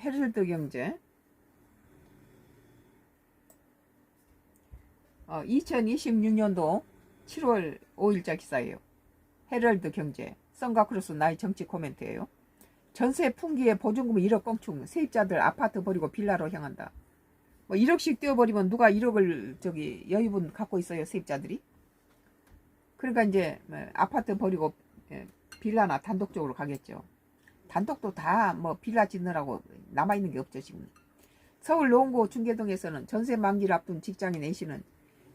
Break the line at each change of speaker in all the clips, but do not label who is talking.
헤럴드 경제 2026년도 7월 5일자 기사예요. 헤럴드 경제 선가크로스 나의 정치 코멘트예요. 전세 풍기에 보증금 1억 껑충, 세입자들 아파트 버리고 빌라로 향한다. 뭐 1억씩 떼어버리면 누가 1억을 여유분 갖고 있어요, 세입자들이? 그러니까 이제 아파트 버리고 빌라나 단독적으로 가겠죠. 단독도 다 뭐 빌라 짓느라고 남아있는 게 없죠, 지금. 서울 노원구 중계동에서는 전세 만기를 앞둔 직장인 A씨는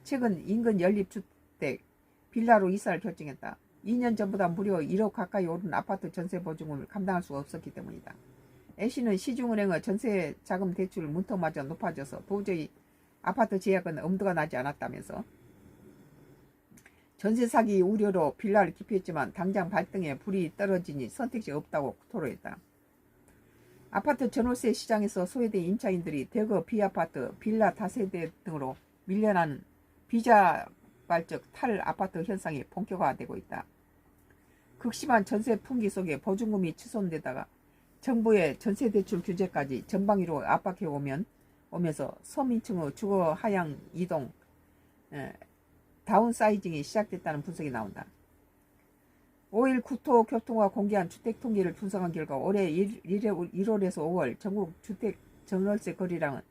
최근 인근 연립주택 빌라로 이사를 결정했다. 2년 전보다 무려 1억 가까이 오른 아파트 전세 보증금을 감당할 수가 없었기 때문이다. A씨는 시중은행의 전세 자금 대출 문턱마저 높아져서 도저히 아파트 제약은 엄두가 나지 않았다면서 전세 사기 우려로 빌라를 기피했지만 당장 발등에 불이 떨어지니 선택지 없다고 토로했다. 아파트 전월세 시장에서 소외된 임차인들이 대거 비아파트, 빌라 다세대 등으로 밀려나는 비자발적 탈아파트 현상이 본격화되고 있다. 극심한 전세 풍기 속에 보증금이 취소되다가 정부의 전세대출 규제까지 전방위로 압박해 오면서 서민층의 주거 하향 이동, 다운사이징이 시작됐다는 분석이 나온다. 5일 국토교통부가 공개한 주택통계를 분석한 결과 올해 1월에서 5월 전국 주택 전월세 거래량은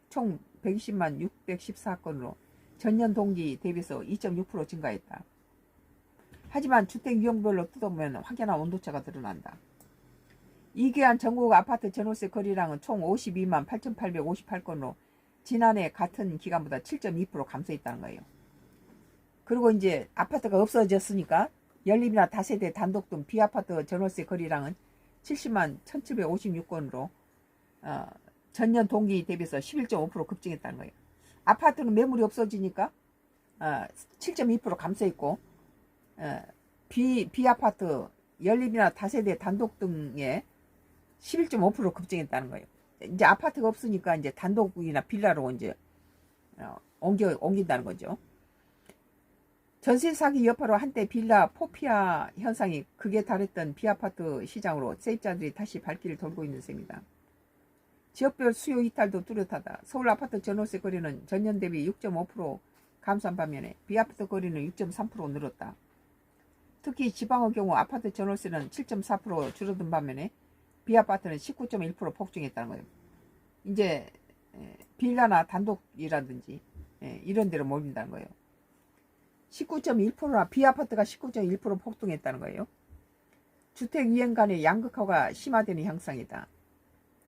총 120만 614건으로 전년 동기 대비해서 2.6% 증가했다. 하지만 주택 유형별로 뜯어보면 확연한 온도차가 드러난다. 이기한 전국 아파트 전월세 거래량은 총 52만 8,858건으로 지난해 같은 기간보다 7.2% 감소했다는 거예요. 그리고 이제 아파트가 없어졌으니까 연립이나 다세대 단독 등 비아파트 전월세 거래량은 70만 1,756건으로 전년 동기 대비해서 11.5% 급증했다는 거예요. 아파트는 매물이 없어지니까 7.2% 감소했고 비아파트 연립이나 다세대 단독 등에 11.5% 급증했다는 거예요. 이제 아파트가 없으니까 이제 단독이나 빌라로 이제 옮긴다는 거죠. 전세 사기 여파로 한때 빌라 포피아 현상이 극에 달했던 비아파트 시장으로 세입자들이 다시 발길을 돌고 있는 셈이다. 지역별 수요 이탈도 뚜렷하다. 서울 아파트 전월세 거래는 전년 대비 6.5% 감소한 반면에 비아파트 거래는 6.3% 늘었다. 특히 지방의 경우 아파트 전월세는 7.4% 줄어든 반면에 비아파트는 19.1% 폭증했다는 거예요. 이제 빌라나 단독이라든지 이런 데로 몰린다는 거예요. 19.1%나 비아파트가 19.1% 폭등했다는 거예요. 주택 유행 간의 양극화가 심화되는 형상이다.